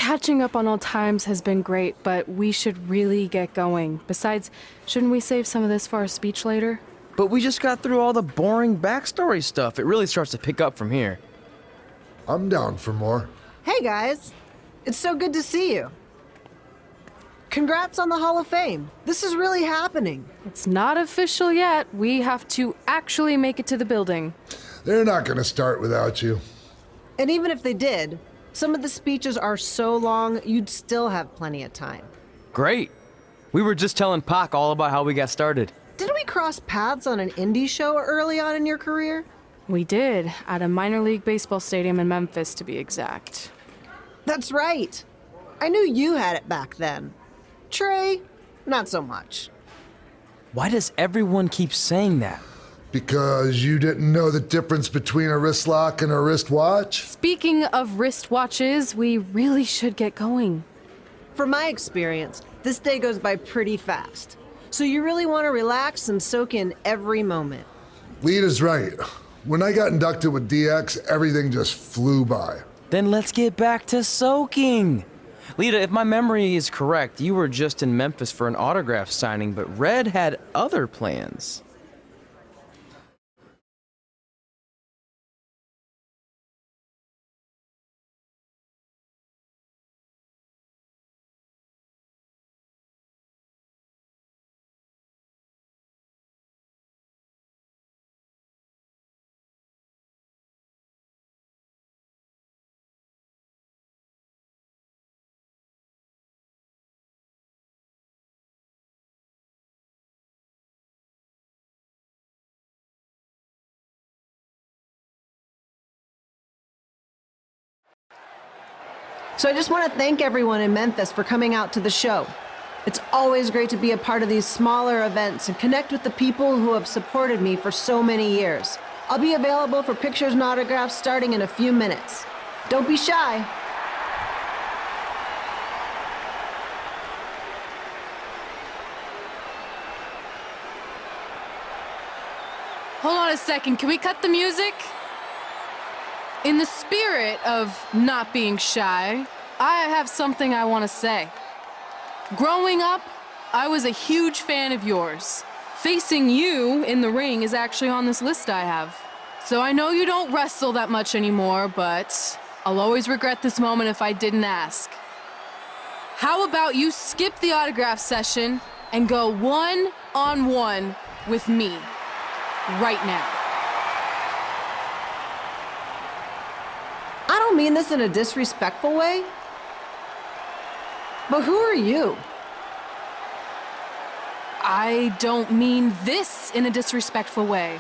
Catching up on old times has been great, but we should really get going. Besides, shouldn't we save some of this for our speech later? But we just got through all the boring backstory stuff. It really starts to pick up from here. I'm down for more. Hey guys, it's so good to see you. Congrats on the Hall of Fame. This is really happening. It's not official yet. We have to actually make it to the building. They're not gonna start without you. And even if they did, some of the speeches are so long, you'd still have plenty of time. Great. We were just telling Pac all about how we got started. Didn't we cross paths on an indie show early on in your career? We did, at a minor league baseball stadium in Memphis, to be exact. That's right. I knew you had it back then. Trey, not so much. Why does everyone keep saying that? Because you didn't know the difference between a wrist lock and a wristwatch? Speaking of wristwatches, we really should get going. From my experience, this day goes by pretty fast. So you really want to relax and soak in every moment. Lita's right. When I got inducted with DX, everything just flew by. Then let's get back to soaking. Lita, if my memory is correct, you were just in Memphis for an autograph signing, but Red had other plans. So I just want to thank everyone in Memphis for coming out to the show. It's always great to be a part of these smaller events and connect with the people who have supported me for so many years. I'll be available for pictures and autographs starting in a few minutes. Don't be shy. Hold on a second, can we cut the music? In the spirit of not being shy, I have something I want to say. Growing up, I was a huge fan of yours. Facing you in the ring is actually on this list I have. So I know you don't wrestle that much anymore, but I'll always regret this moment if I didn't ask. How about you skip the autograph session and go one-on-one with me right now? I don't mean this in a disrespectful way, but who are you? I don't mean this in a disrespectful way,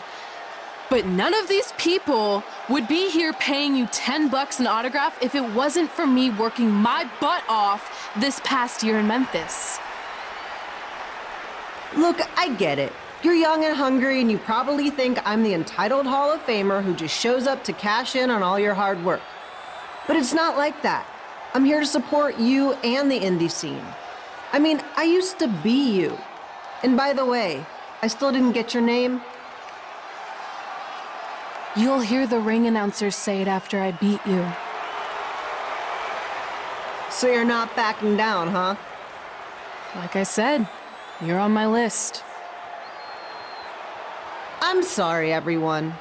but none of these people would be here paying you $10 an autograph if it wasn't for me working my butt off this past year in Memphis. Look, I get it. You're young and hungry, and you probably think I'm the entitled Hall of Famer who just shows up to cash in on all your hard work. But it's not like that. I'm here to support you and the indie scene. I mean, I used to be you. And by the way, I still didn't get your name. You'll hear the ring announcers say it after I beat you. So you're not backing down, huh? Like I said, you're on my list. I'm sorry, everyone.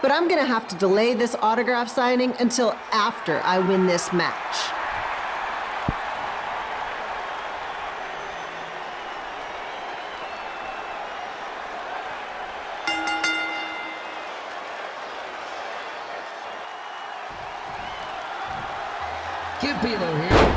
But I'm gonna have to delay this autograph signing until after I win this match. Get below here.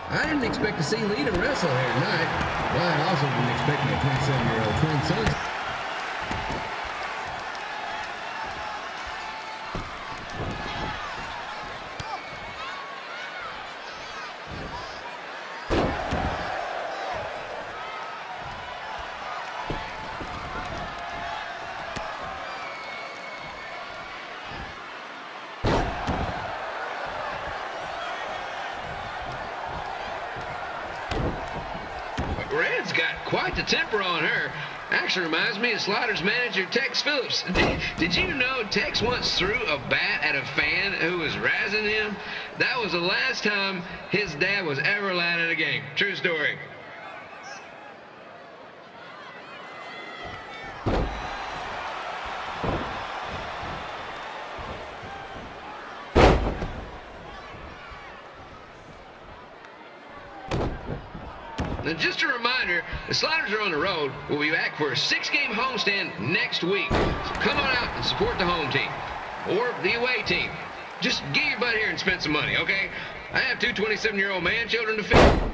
I didn't expect to see Lita wrestle here tonight. Well, I also didn't expect my 27-year-old twin sons. quite the temper on her. Actually reminds me of Slaughter's manager, Tex Phillips. Did you know Tex once threw a bat at a fan who was razzing him? That was the last time his dad was ever allowed at a game. True story. Now, just a reminder, the Sliders are on the road. We'll be back for a 6-game homestand next week. So come on out and support the home team or the away team. Just get your butt here and spend some money, okay? I have two 27-year-old man children to feed.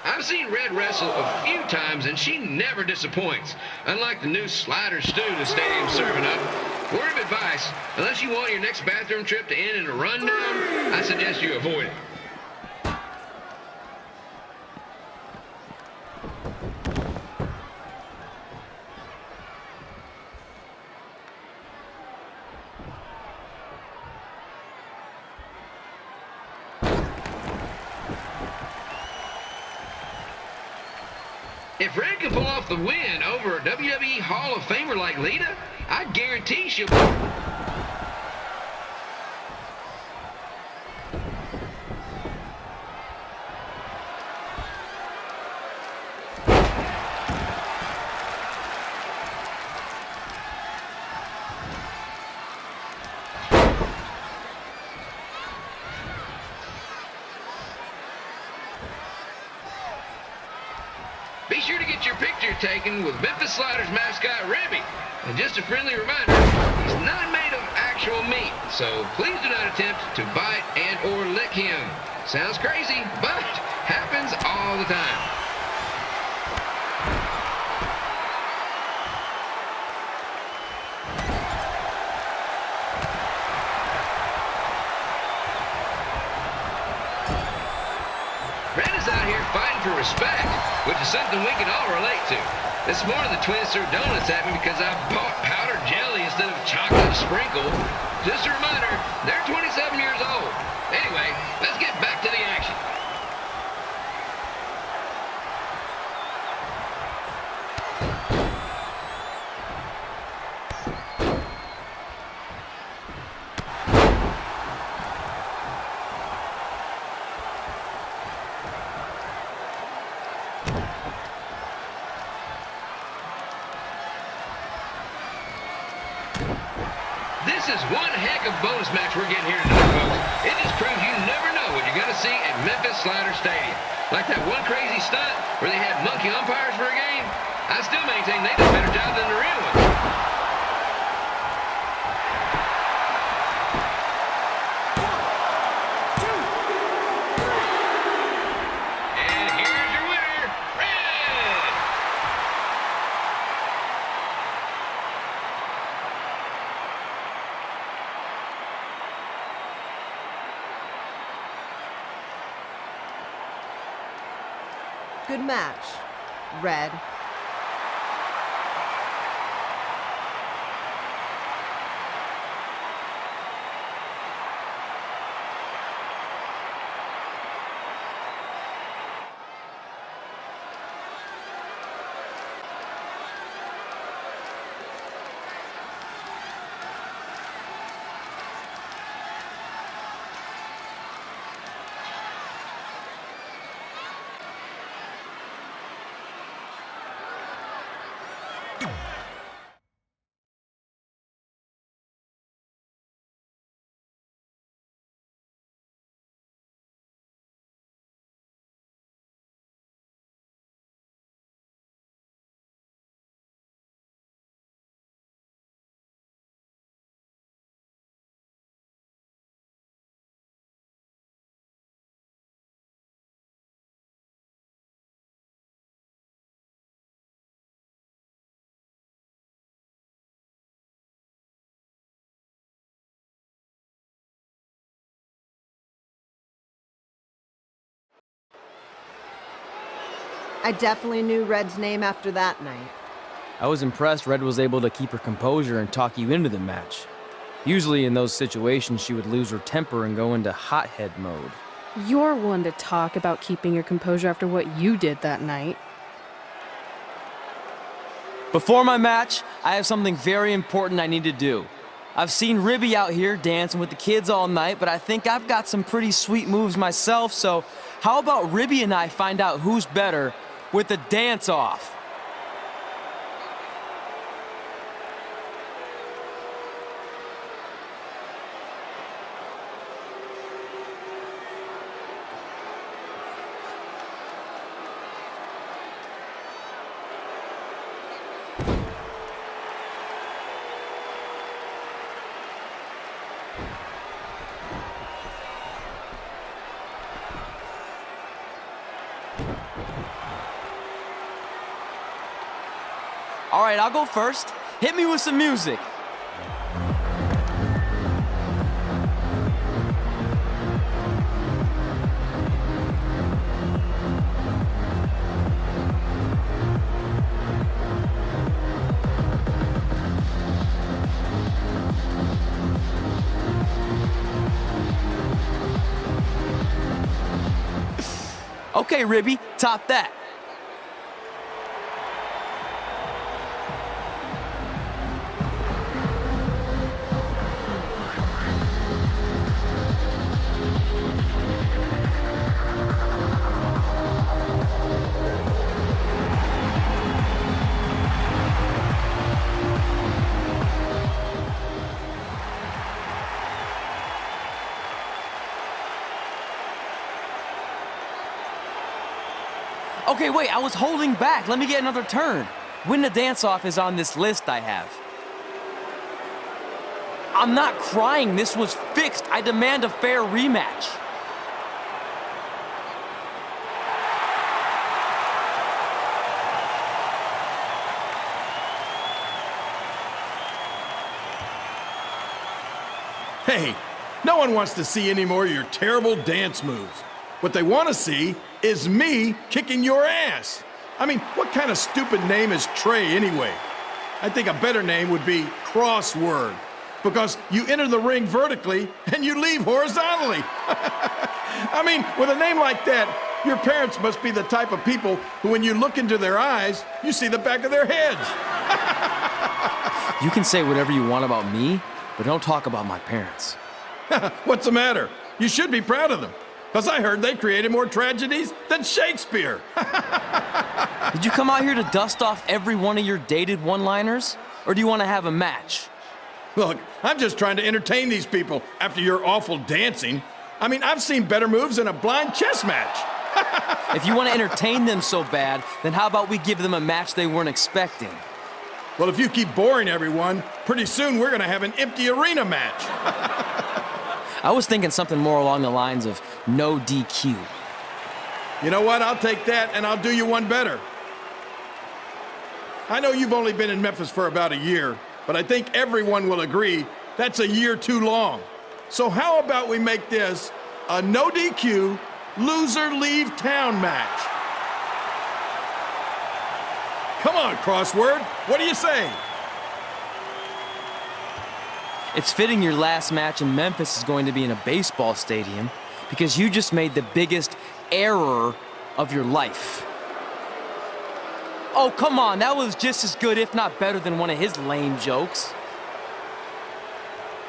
I've seen Red wrestle a few times, and she never disappoints. Unlike the new slider stew the stadium's serving up. Word of advice, unless you want your next bathroom trip to end in a rundown, I suggest you avoid it. If Red can pull off the win over a WWE Hall of Famer like Lita, I guarantee she'll... Be sure to get your picture taken with Memphis Sliders mascot Rebby. And just a friendly reminder, he's not made of actual meat, so please do not attempt to bite and or lick him. Sounds crazy, but happens all the time. Red is out here fighting for respect, which is something we can all relate to. This morning the twins threw donuts at me because I bought powdered jelly instead of chocolate sprinkle. Just a reminder, they're 27 years old. Anyway, let's get back to the action. This is one heck of a bonus match we're getting here tonight, folks. It just proves you never know what you're going to see at Memphis Slider Stadium. Like that one crazy stunt where they had monkey umpires for a game, I still maintain they did a better job than the real ones. And here's your winner, Red! Good match, Red. I definitely knew Red's name after that night. I was impressed Red was able to keep her composure and talk you into the match. Usually in those situations, she would lose her temper and go into hothead mode. You're one to talk about keeping your composure after what you did that night. Before my match, I have something very important I need to do. I've seen Ribby out here dancing with the kids all night, but I think I've got some pretty sweet moves myself, so how about Ribby and I find out who's better with the dance-off? All right, I'll go first. Hit me with some music. Okay, Ribby, top that. Okay, wait, I was holding back. Let me get another turn. Win the dance-off is on this list I have. I'm not crying. This was fixed. I demand a fair rematch. Hey, no one wants to see any more of your terrible dance moves. What they want to see is me kicking your ass. I mean, what kind of stupid name is Trey anyway? I think a better name would be Crossword, because you enter the ring vertically and you leave horizontally. I mean, with a name like that, your parents must be the type of people who, when you look into their eyes, you see the back of their heads. You can say whatever you want about me, but don't talk about my parents. What's the matter? You should be proud of them. Because I heard they created more tragedies than Shakespeare. Did you come out here to dust off every one of your dated one-liners? Or do you want to have a match? Look, I'm just trying to entertain these people after your awful dancing. I mean, I've seen better moves in a blind chess match. If you want to entertain them so bad, then how about we give them a match they weren't expecting? Well, if you keep boring everyone, pretty soon we're going to have an empty arena match. I was thinking something more along the lines of no DQ. You know what? I'll take that, and I'll do you one better. I know you've only been in Memphis for about a year, but I think everyone will agree that's a year too long. So how about we make this a no DQ, loser leave town match? Come on, Crossword. What do you say? It's fitting your last match in Memphis is going to be in a baseball stadium because you just made the biggest error of your life. Oh, come on, that was just as good, if not better, than one of his lame jokes.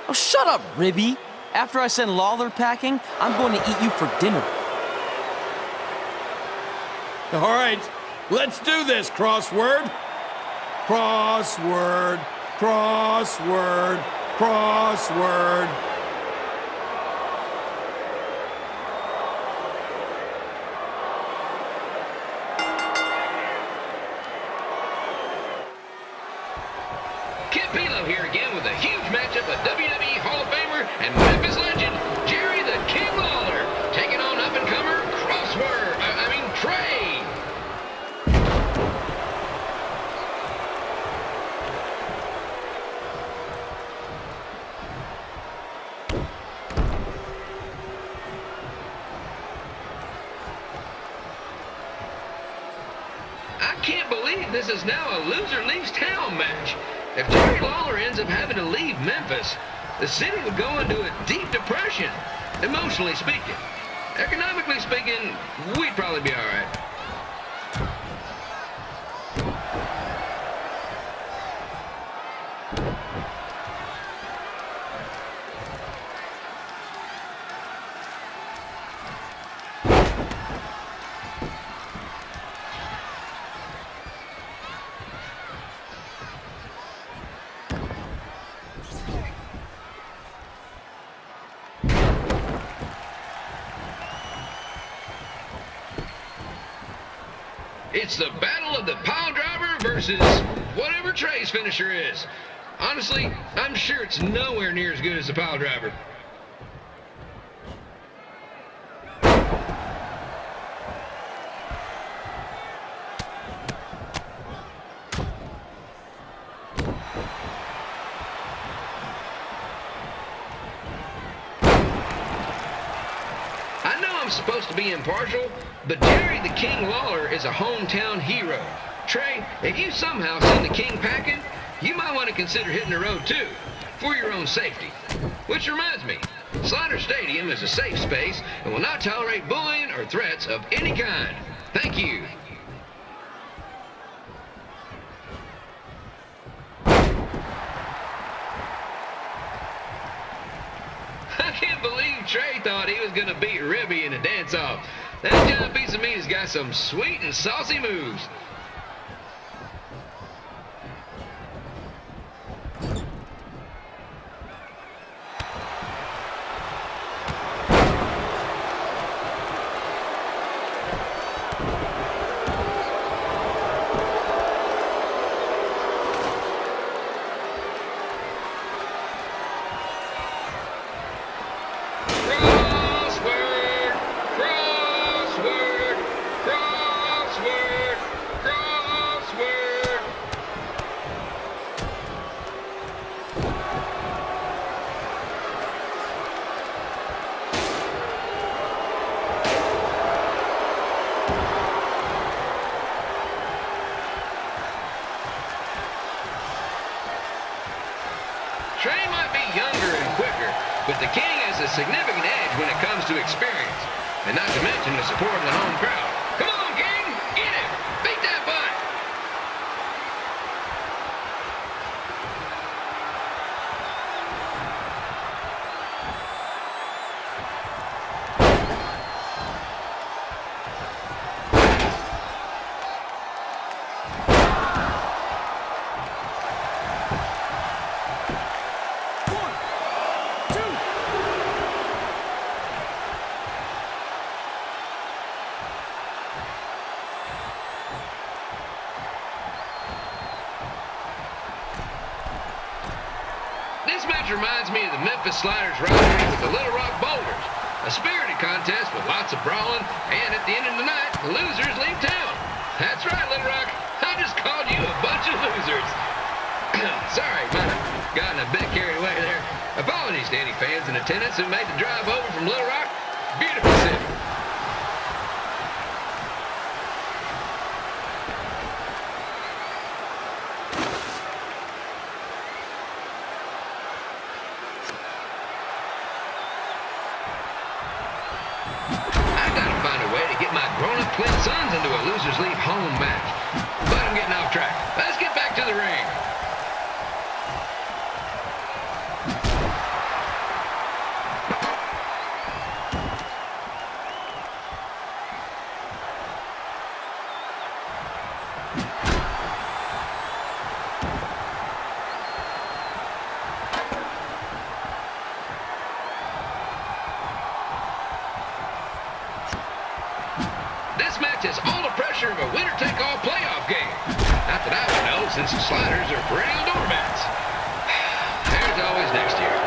Oh, shut up, Ribby. After I send Lawler packing, I'm going to eat you for dinner. All right, let's do this, Crossword. Crossword, crossword, crossword. Kid Pilo here again with a huge matchup of WWE Hall of Famer and Memphis legend, Jerry the King Lawler, taking on up-and-comer Trey. I can't believe this is now a loser leaves town match. If Jerry Lawler ends up having to leave Memphis, the city would go into a deep depression, emotionally speaking. Economically speaking, we'd probably be all right. It's the battle of the pile driver versus whatever Trey's finisher is. Honestly, I'm sure it's nowhere near as good as the pile driver. I know I'm supposed to be impartial, but Jerry the King Lawler is a hometown hero. Trey, if you somehow send the King packing, you might want to consider hitting the road too, for your own safety. Which reminds me, Slaughter Stadium is a safe space and will not tolerate bullying or threats of any kind. Thank you. I can't believe Trey thought he was going to beat Ribby in a dance-off. That giant piece of meat has got some sweet and saucy moves. Trey might be younger and quicker, but the King has a significant edge when it comes to experience, and not to mention the support of the home crowd. Come on, King! Get him! Beat that butt! This match reminds me of the Memphis Sliders rivalry with the Little Rock Boulders. A spirited contest with lots of brawling, and at the end of the night, the losers leave town. That's right, Little Rock. I just called you a bunch of losers. Sorry, might have gotten a bit carried away there. Apologies to any fans in attendance who made the drive over from Little Rock. Beautiful city. Grown-up twin sons into a losers leave home match. But I'm getting off track. Let's get back to the ring. This match has all the pressure of a winner-take-all playoff game. Not that I would know, since the Sliders are perennial doormats. There's always next year.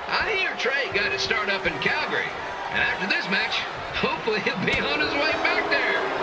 I hear Trey got his start up in Calgary. And after this match, hopefully he'll be on his way back there.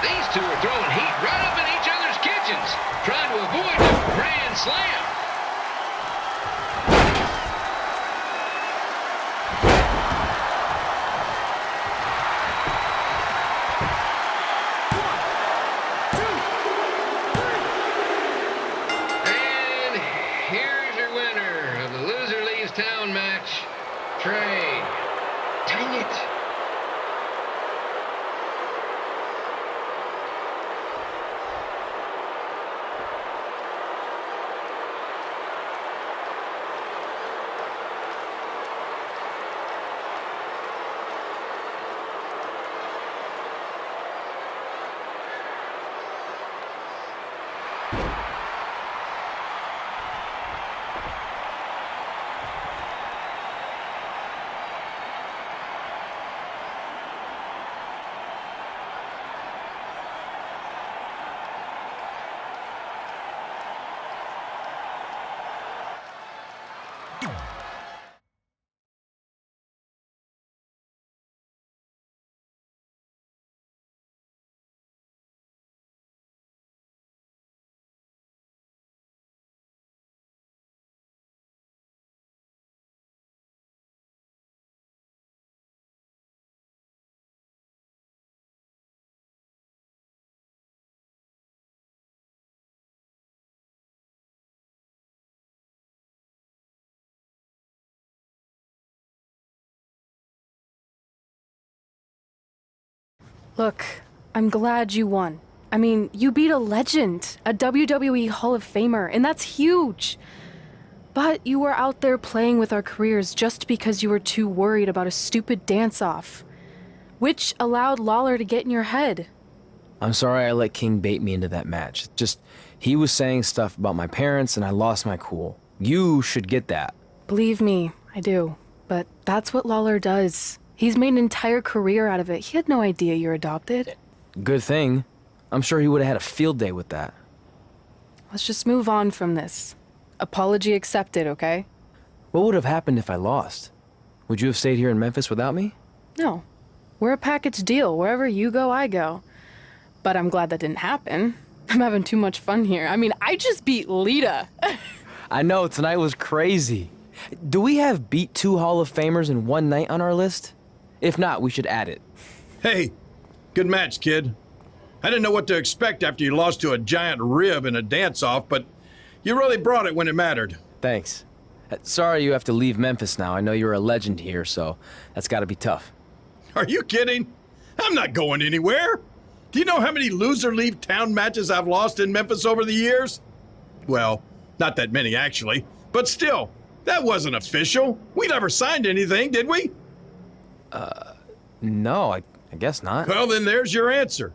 These two are throwing heat right up in each other's kitchens, trying to avoid the Grand Slam. And here's your winner of the Loser Leaves Town match, Trey. Dang it. Look, I'm glad you won. I mean, you beat a legend, a WWE Hall of Famer, and that's huge. But you were out there playing with our careers just because you were too worried about a stupid dance-off, which allowed Lawler to get in your head. I'm sorry I let King bait me into that match. Just, he was saying stuff about my parents and I lost my cool. You should get that. Believe me, I do. But that's what Lawler does. He's made an entire career out of it. He had no idea you're adopted. Good thing. I'm sure he would have had a field day with that. Let's just move on from this. Apology accepted, okay? What would have happened if I lost? Would you have stayed here in Memphis without me? No. We're a package deal. Wherever you go, I go. But I'm glad that didn't happen. I'm having too much fun here. I mean, I just beat Lita. I know, tonight was crazy. Do we have beat 2 Hall of Famers in one night on our list? If not, we should add it. Hey, good match, kid. I didn't know what to expect after you lost to a giant rib in a dance-off, but you really brought it when it mattered. Thanks. Sorry you have to leave Memphis now. I know you're a legend here, so that's gotta be tough. Are you kidding? I'm not going anywhere. Do you know how many loser leave town matches I've lost in Memphis over the years? Well, not that many actually, but still, that wasn't official. We never signed anything, did we? No, I guess not. Well, then there's your answer.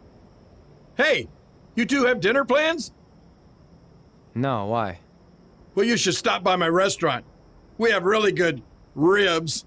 Hey, you two have dinner plans? No, why? Well, you should stop by my restaurant. We have really good ribs.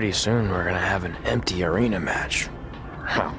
pretty soon we're gonna have an empty arena match. Huh.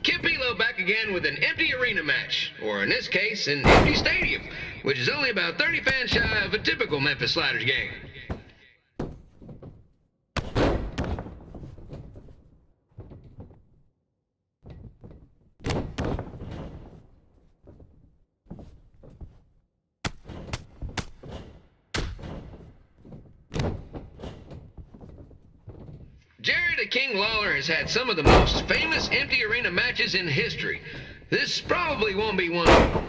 Kipilo back again with an empty arena match, or in this case, an empty stadium, which is only about 30 fans shy of a typical Memphis Sliders game. Jerry the King Lawler has had some of the most famous empty arena matches in history. This probably won't be one of them.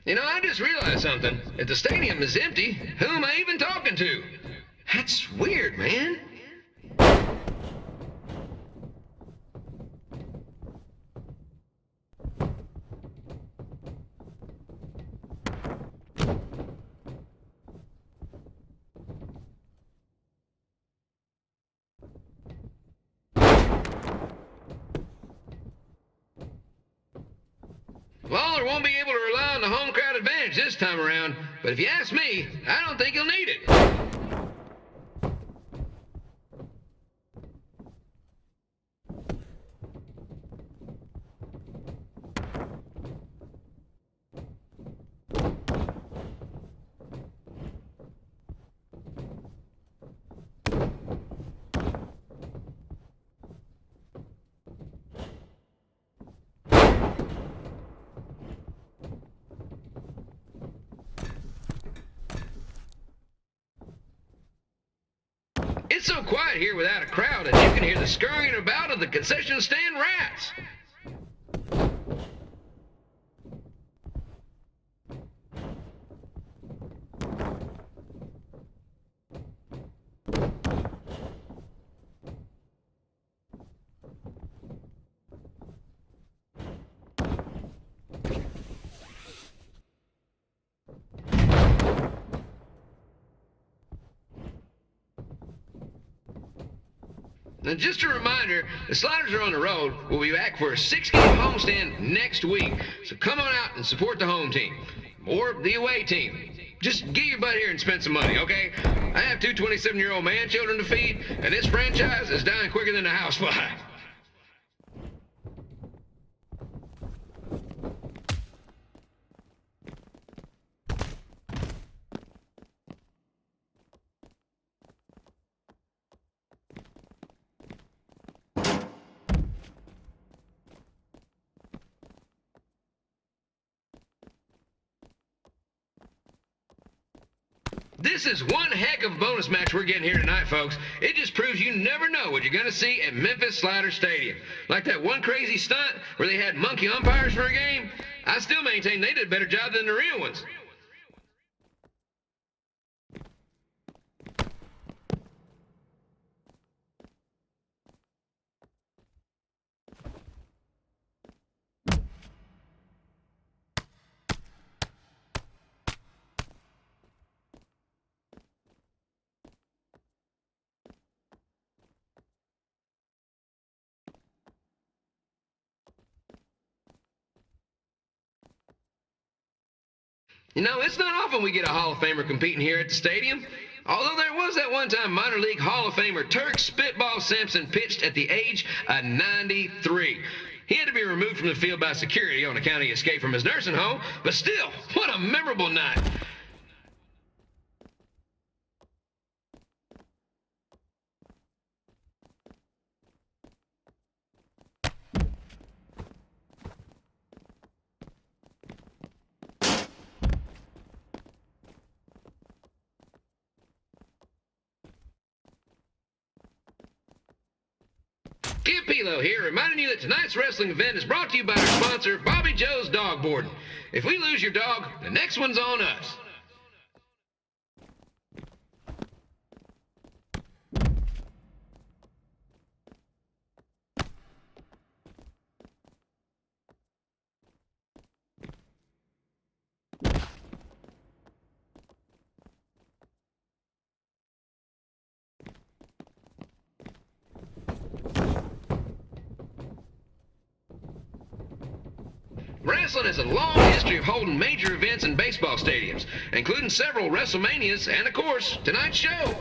You know, I just realized something. If the stadium is empty, who am I even talking to? That's weird, man. Lawler won't be able to rely on the home crowd advantage this time around, but if you ask me, I don't think he'll need it. It's so quiet here without a crowd that you can hear the scurrying about of the concession stand rats. Now, just a reminder, the Sliders are on the road. We'll be back for a 6-game homestand next week. So come on out and support the home team. Or the away team. Just get your butt here and spend some money, okay? I have two 27-year-old man-children to feed, and this franchise is dying quicker than a housefly. This is one heck of a bonus match we're getting here tonight, folks. It just proves you never know what you're going to see at Memphis Sliders Stadium. Like that one crazy stunt where they had monkey umpires for a game. I still maintain they did a better job than the real ones. You know, it's not often we get a Hall of Famer competing here at the stadium. Although there was that one time minor league Hall of Famer Turk Spitball Simpson pitched at the age of 93. He had to be removed from the field by security on account he escaped from his nursing home, but still, what a memorable night. Kid Pilo here, reminding you that tonight's wrestling event is brought to you by our sponsor, Bobby Joe's Dog Boarding. If we lose your dog, the next one's on us. Wrestling has a long history of holding major events in baseball stadiums, including several WrestleManias and, of course, tonight's show.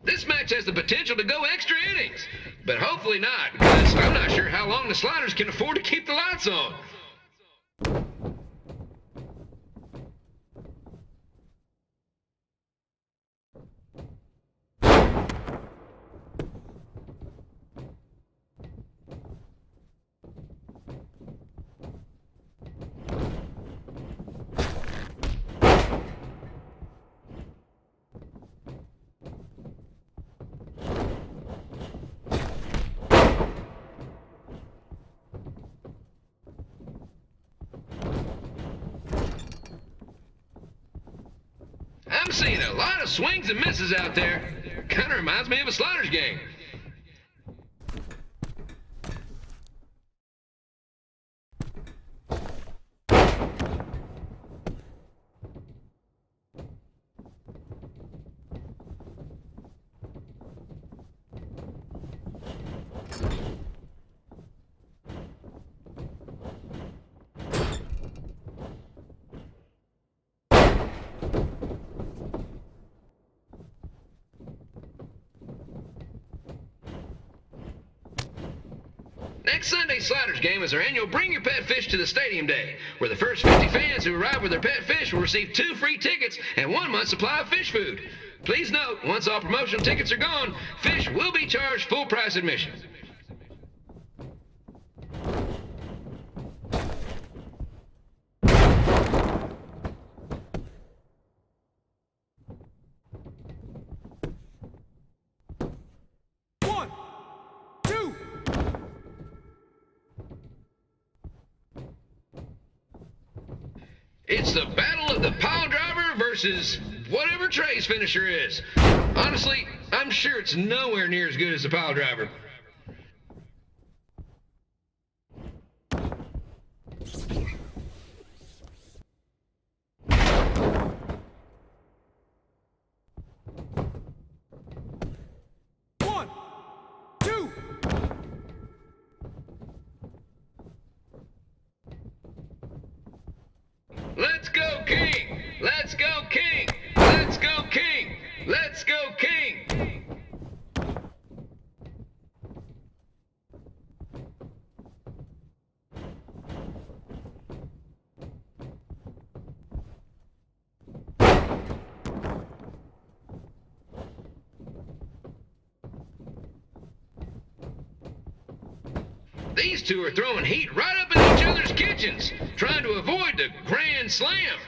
This match has the potential to go extra innings, but hopefully not, because I'm not sure how long the Sliders can afford to keep the lights on. I'm seeing a lot of swings and misses out there. Kind of reminds me of a Sliders game. Next Sunday's Sliders game is our annual Bring Your Pet Fish to the Stadium Day, where the first 50 fans who arrive with their pet fish will receive 2 free tickets and 1 month's supply of fish food. Please note, once all promotional tickets are gone, fish will be charged full price admission. It's the battle of the pile driver versus whatever Trey's finisher is. Honestly, I'm sure it's nowhere near as good as the pile driver. Let's go, King! Let's go, King! Let's go, King! Let's go, King! These two are throwing heat right up in each other's kitchens, trying to avoid the Grand Slam.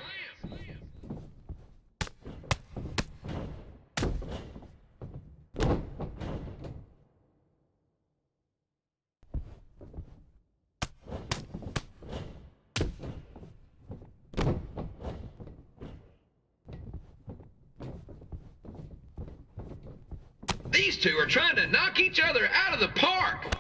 These two are trying to knock each other out of the park.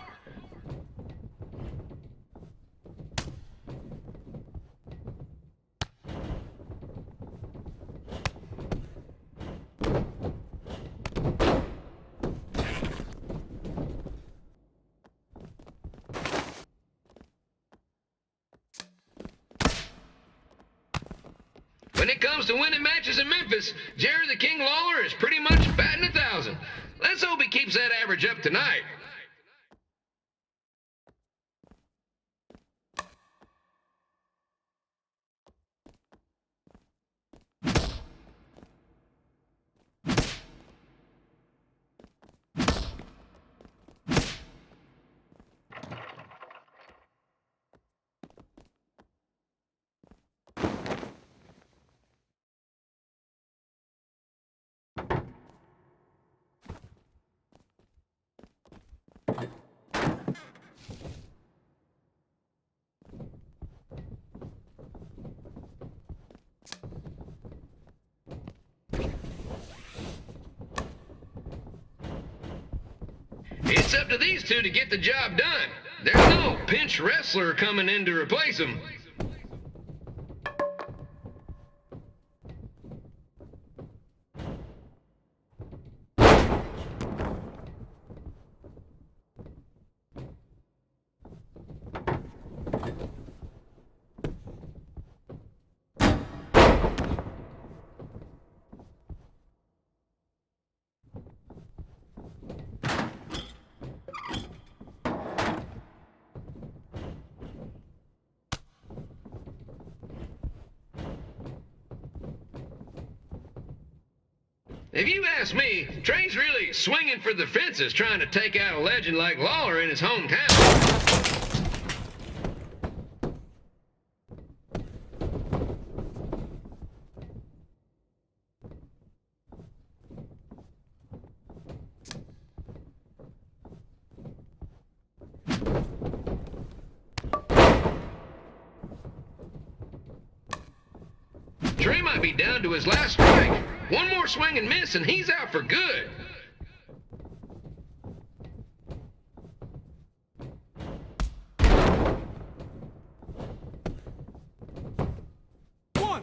When it comes to winning matches in Memphis, Jerry the King Lawler is pretty much batting 1,000. Let's hope he keeps that average up tonight. It's up to these two to get the job done. There's no pinch wrestler coming in to replace them. If you ask me, Trey's really swinging for the fences trying to take out a legend like Lawler in his hometown. Trey might be down to his last strike. One more swing and miss, and he's out for good. One.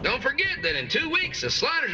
Don't forget that in 2 weeks, the Sliders...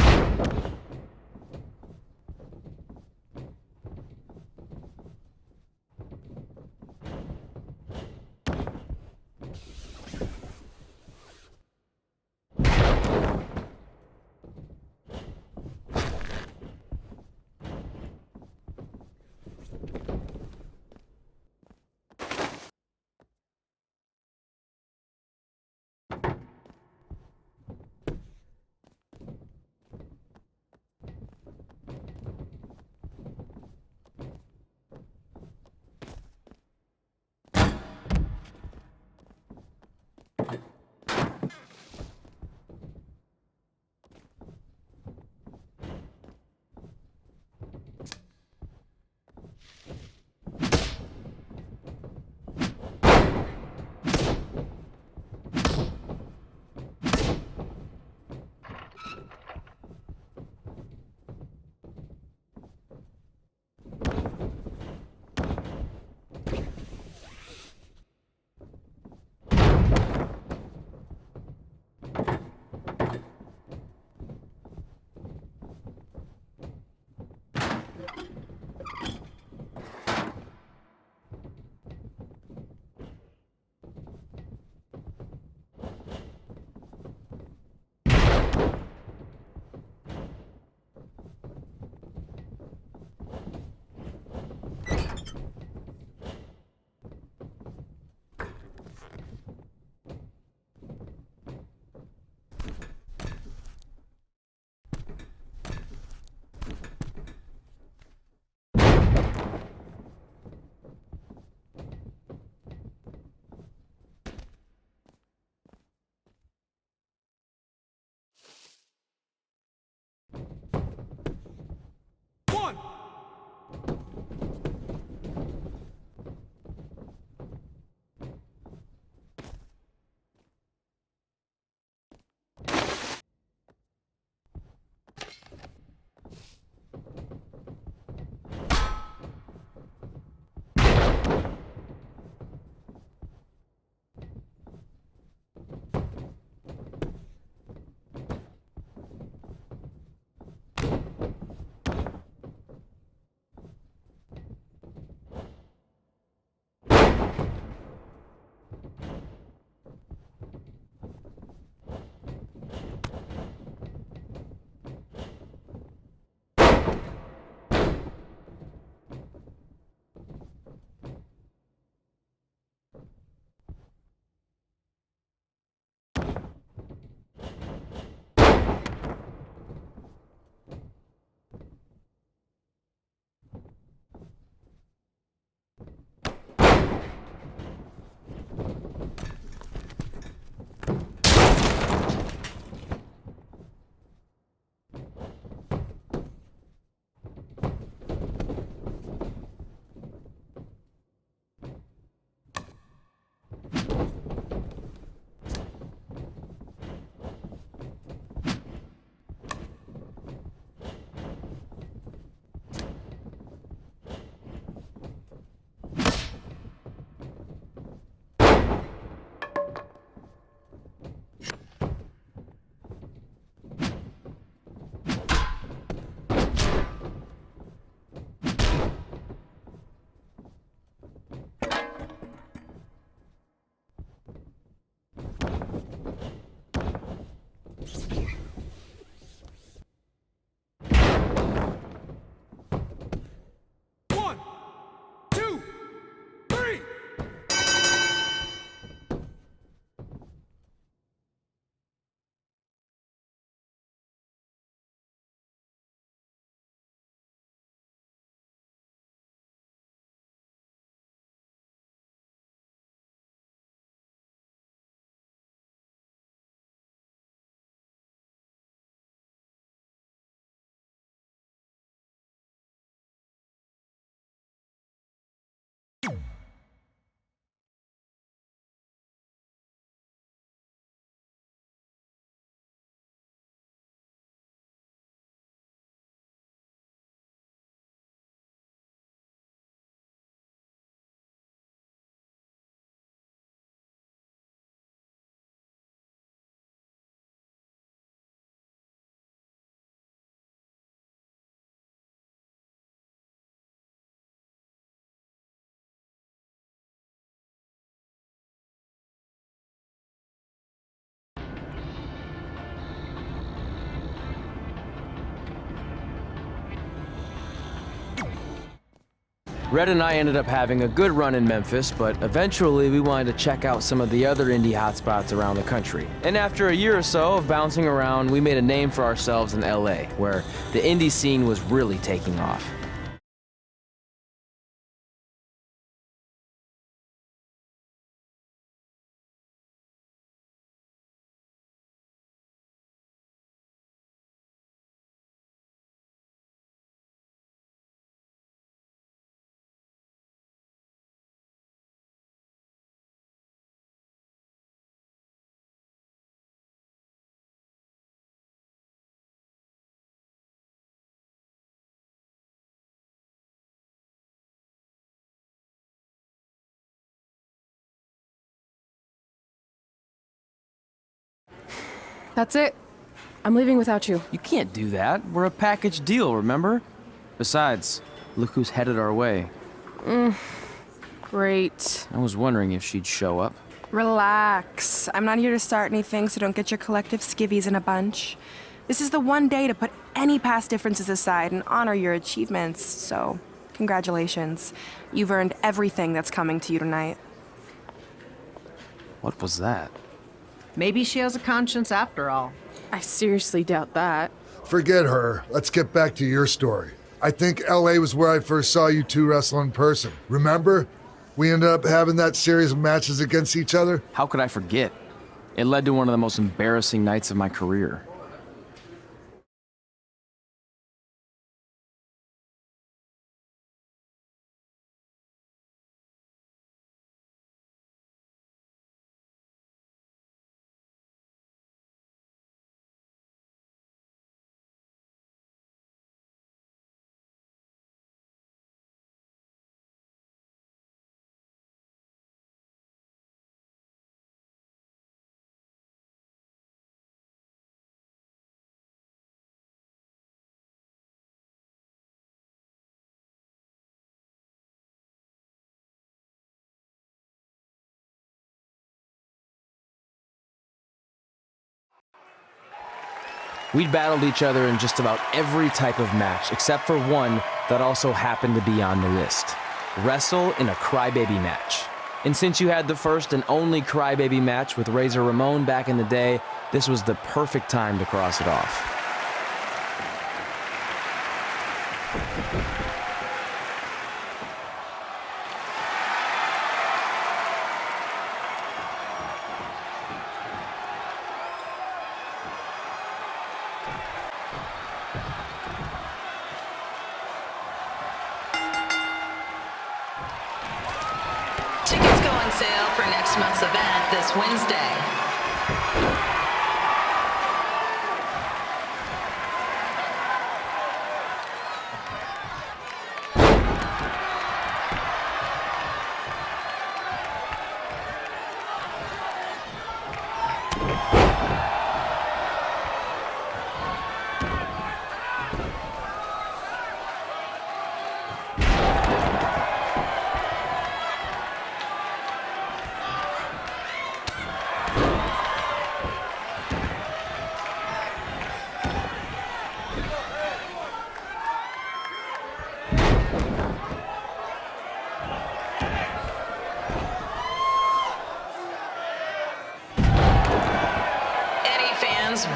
Red and I ended up having a good run in Memphis, but eventually we wanted to check out some of the other indie hotspots around the country. And after a year or so of bouncing around, we made a name for ourselves in LA, where the indie scene was really taking off. That's it. I'm leaving without you. You can't do that. We're a package deal, remember? Besides, look who's headed our way. Great. I was wondering if she'd show up. Relax. I'm not here to start anything, so don't get your collective skivvies in a bunch. This is the one day to put any past differences aside and honor your achievements, so congratulations. You've earned everything that's coming to you tonight. What was that? Maybe she has a conscience after all. I seriously doubt that. Forget her. Let's get back to your story. I think LA was where I first saw you two wrestle in person. Remember? We ended up having that series of matches against each other. How could I forget? It led to one of the most embarrassing nights of my career. We'd battled each other in just about every type of match, except for one that also happened to be on the list. Wrestle in a crybaby match. And since you had the first and only crybaby match with Razor Ramon back in the day, this was the perfect time to cross it off. Tickets go on sale for next month's event this Wednesday.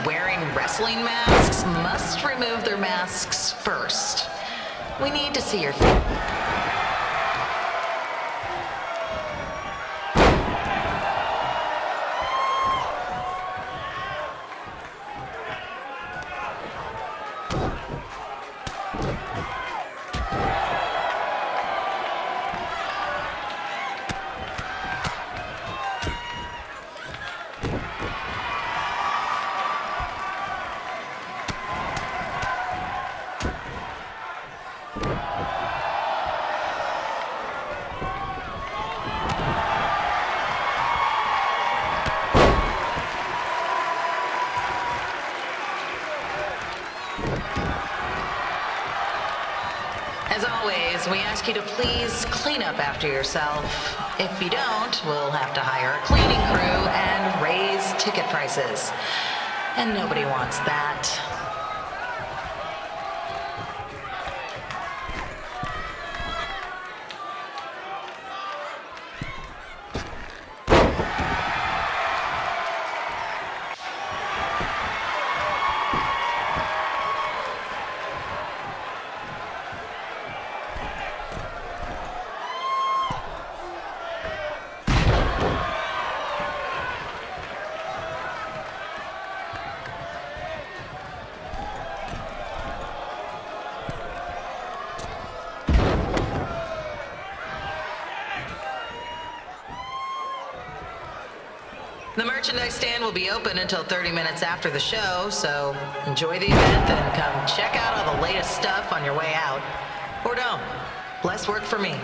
Wearing wrestling masks must remove their masks first. We need to see your face. As always, we ask you to please clean up after yourself. If you don't, we'll have to hire a cleaning crew and raise ticket prices. And nobody wants that. merchandise stand will be open until 30 minutes after the show, so enjoy the event and come check out all the latest stuff on your way out. Or don't. Less work for me.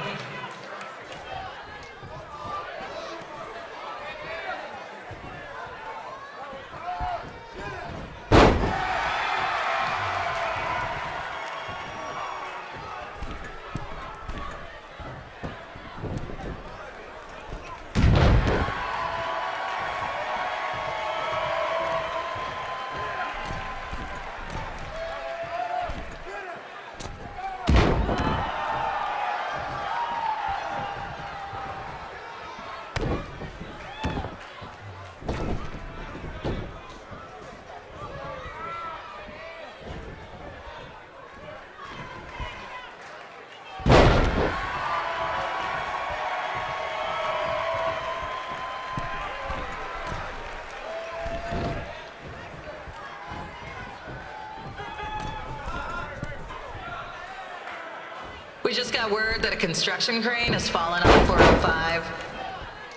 We just got word that a construction crane has fallen on 405.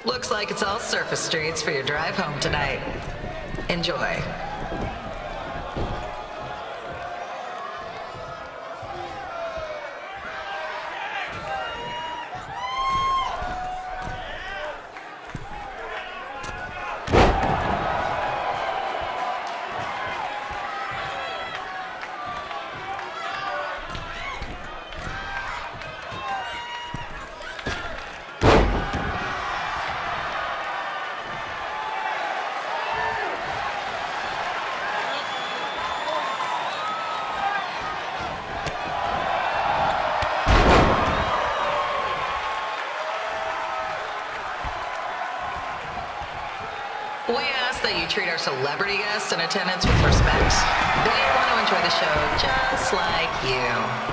Looks like it's all surface streets for your drive home tonight. Enjoy. We ask that you treat our celebrity guests in attendance with respect. They want to enjoy the show just like you.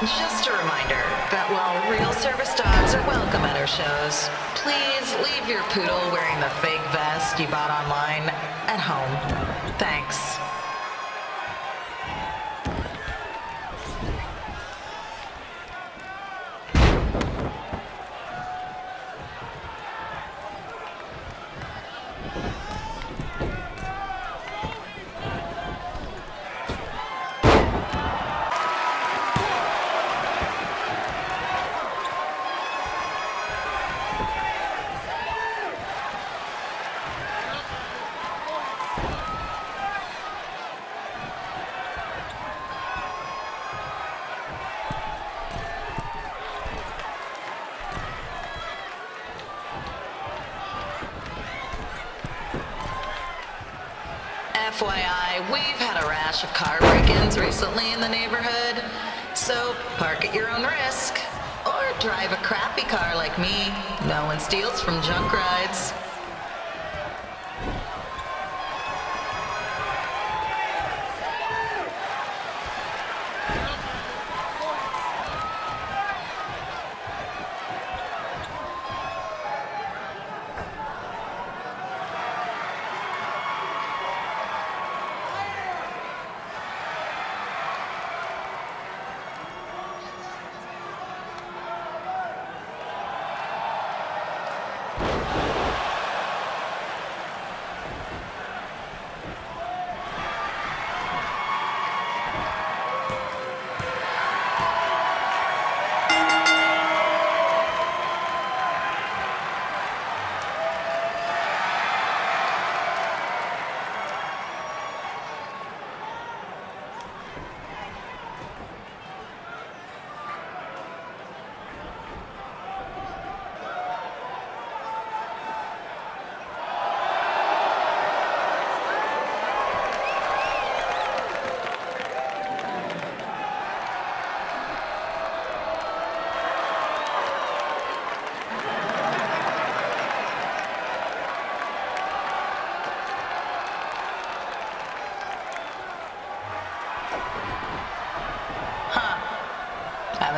Just a reminder that while real service dogs are welcome at our shows, please leave your poodle wearing the fake vest you bought online at home. Thanks. FYI, we've had a rash of car break-ins recently in the neighborhood, so park at your own risk. Or drive a crappy car like me. No one steals from junk rides.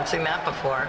haven't seen that before.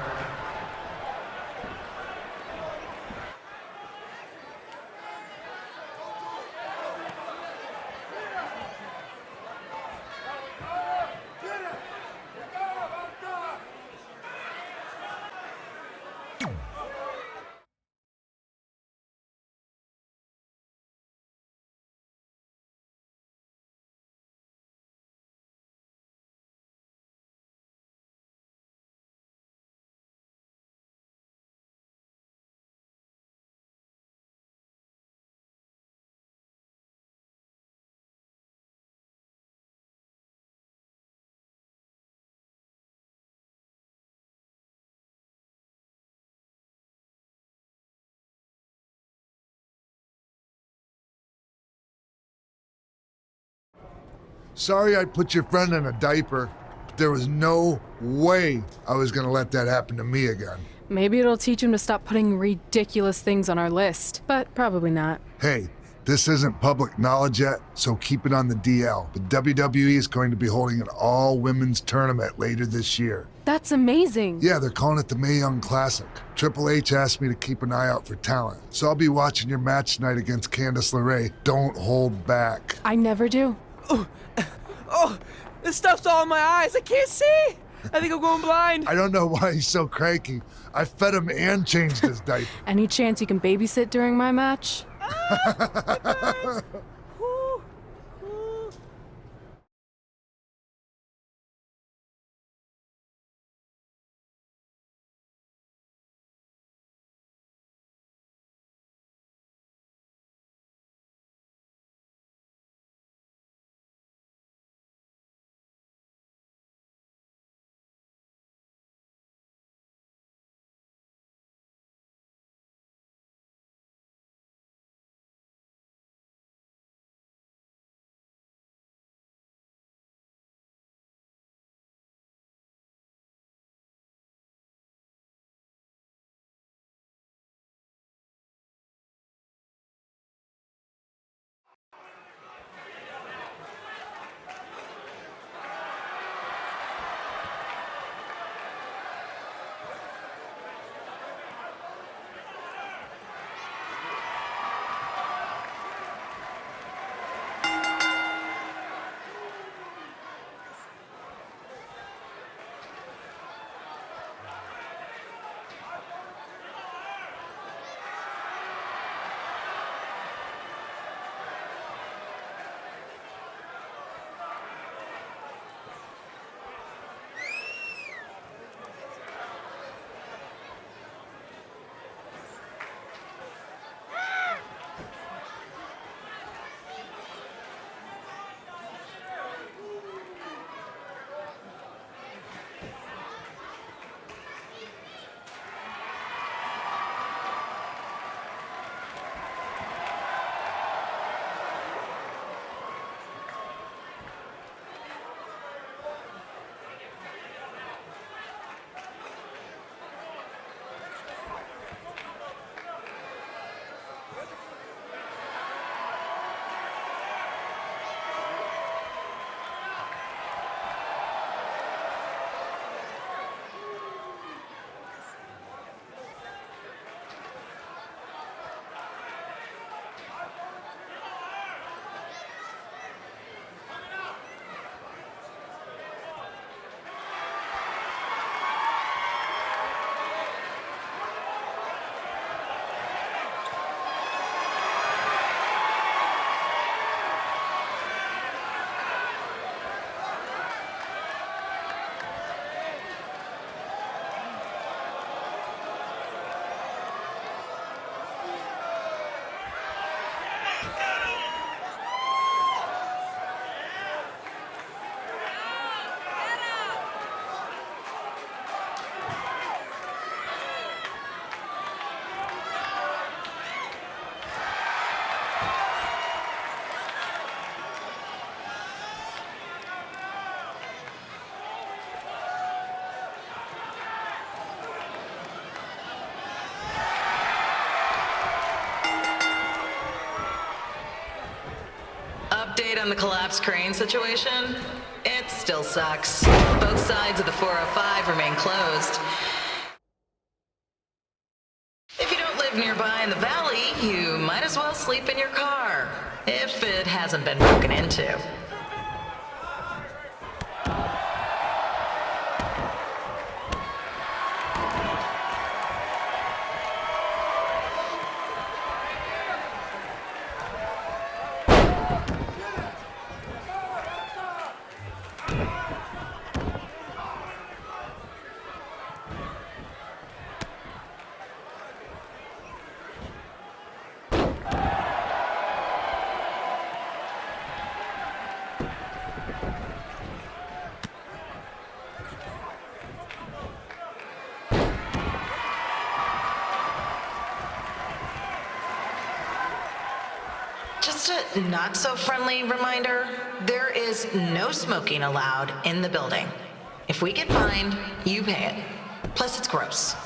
Sorry I put your friend in a diaper, but there was no way I was gonna let that happen to me again. Maybe it'll teach him to stop putting ridiculous things on our list, but probably not. Hey, this isn't public knowledge yet, so keep it on the DL. But WWE is going to be holding an all-women's tournament later this year. That's amazing. Yeah, they're calling it the Mae Young Classic. Triple H asked me to keep an eye out for talent, so I'll be watching your match tonight against Candice LeRae. Don't hold back. I never do. Oh, this stuff's all in my eyes. I can't see. I think I'm going blind. I don't know why he's so cranky. I fed him and changed his diaper. Any chance you can babysit during my match? Update on the collapsed crane situation? It's It still sucks. Both sides of the 405 remain closed. If you don't live nearby in the valley, you might as well sleep in your car, if it hasn't been broken into. Just a not-so-friendly reminder, there is no smoking allowed in the building. If we get fined, you pay it. Plus, it's gross.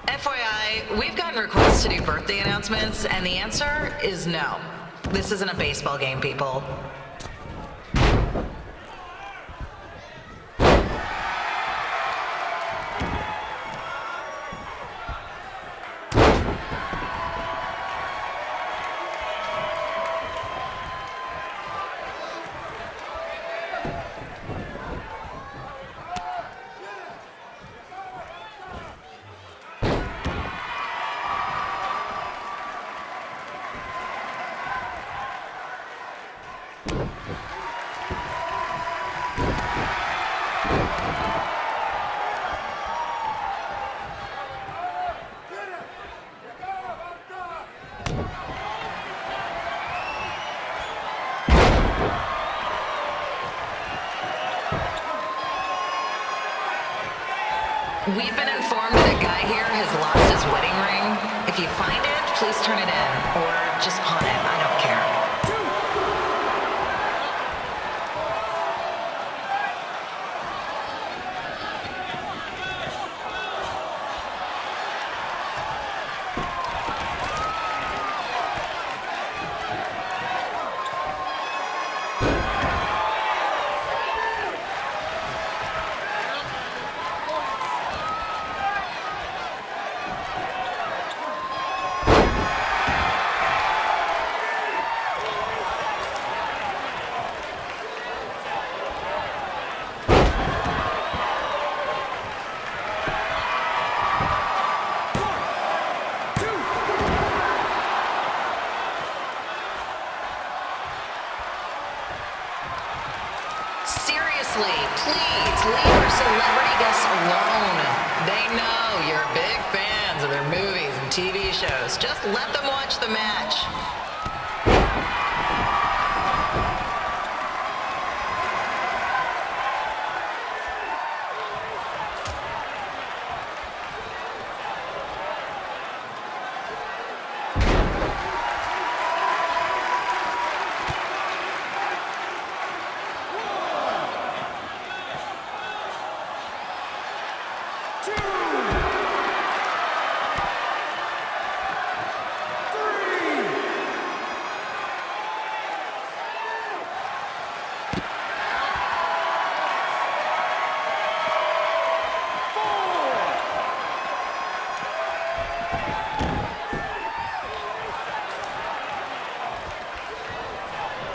FYI, we've gotten requests to do birthday announcements, and the answer is no. This isn't a baseball game, people. We've been informed that a guy here has lost his wedding ring. If you find it, please turn it in, or just pawn it. I don't care. Seriously, please leave our celebrity guests alone. They know you're big fans of their movies and TV shows. Just let them watch the match.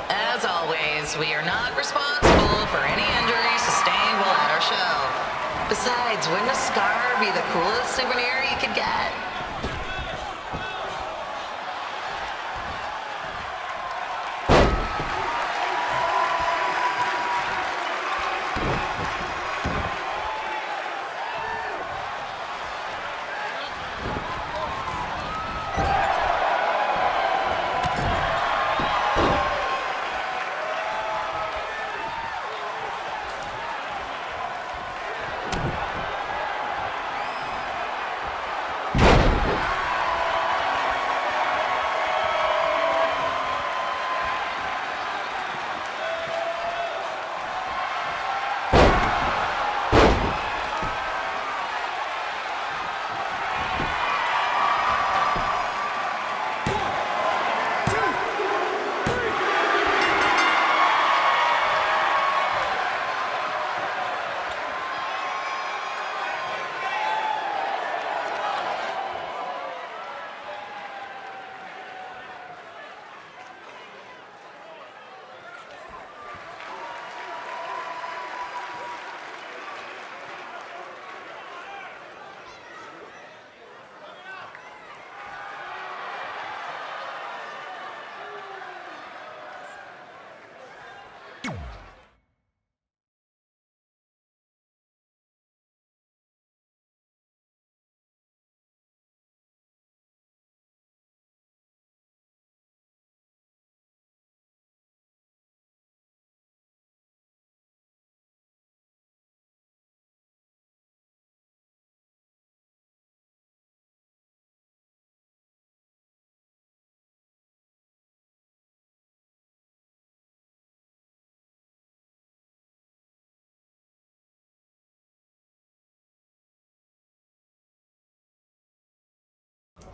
As always, we are not responsible for any injuries sustained while at our show. Besides, wouldn't a scar be the coolest souvenir you could get?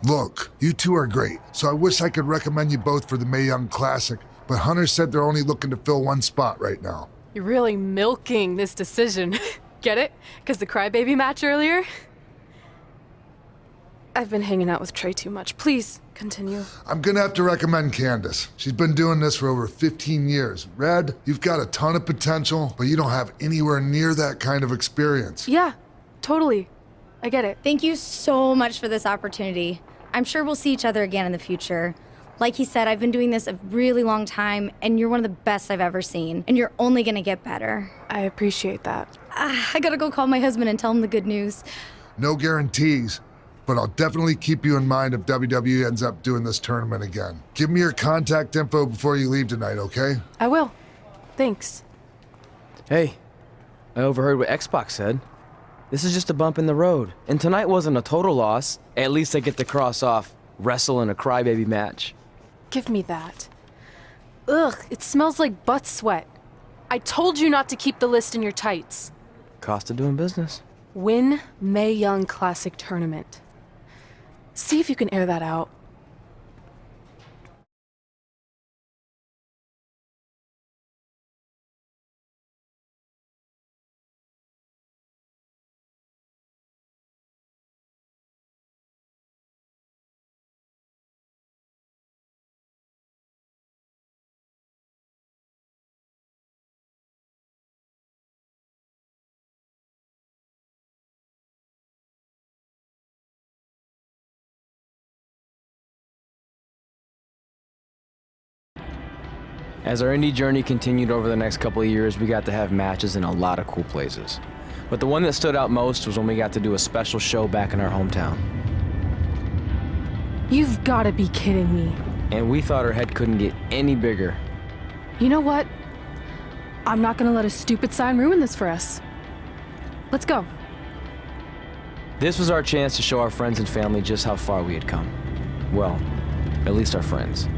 Look, you two are great, so I wish I could recommend you both for the Mae Young Classic, but Hunter said they're only looking to fill one spot right now. You're really milking this decision. Get it? Because the crybaby match earlier? I've been hanging out with Trey too much. Please, continue. I'm gonna have to recommend Candace. She's been doing this for over 15 years. Red, you've got a ton of potential, but you don't have anywhere near that kind of experience. Yeah, totally. I get it. Thank you so much for this opportunity. I'm sure we'll see each other again in the future. Like he said, I've been doing this a really long time, and you're one of the best I've ever seen. And you're only gonna get better. I appreciate that. I gotta go call my husband and tell him the good news. No guarantees, but I'll definitely keep you in mind if WWE ends up doing this tournament again. Give me your contact info before you leave tonight, okay? I will. Thanks. Hey, I overheard what Xbox said. This is just a bump in the road. And tonight wasn't a total loss. At least I get to cross off wrestle in a crybaby match. Give me that. Ugh, it smells like butt sweat. I told you not to keep the list in your tights. Cost of doing business. Win Mae Young Classic Tournament. See if you can air that out. As our indie journey continued over the next couple of years, we got to have matches in a lot of cool places. But the one that stood out most was when we got to do a special show back in our hometown. You've got to be kidding me. And we thought our head couldn't get any bigger. You know what? I'm not gonna let a stupid sign ruin this for us. Let's go. This was our chance to show our friends and family just how far we had come. Well, at least our friends.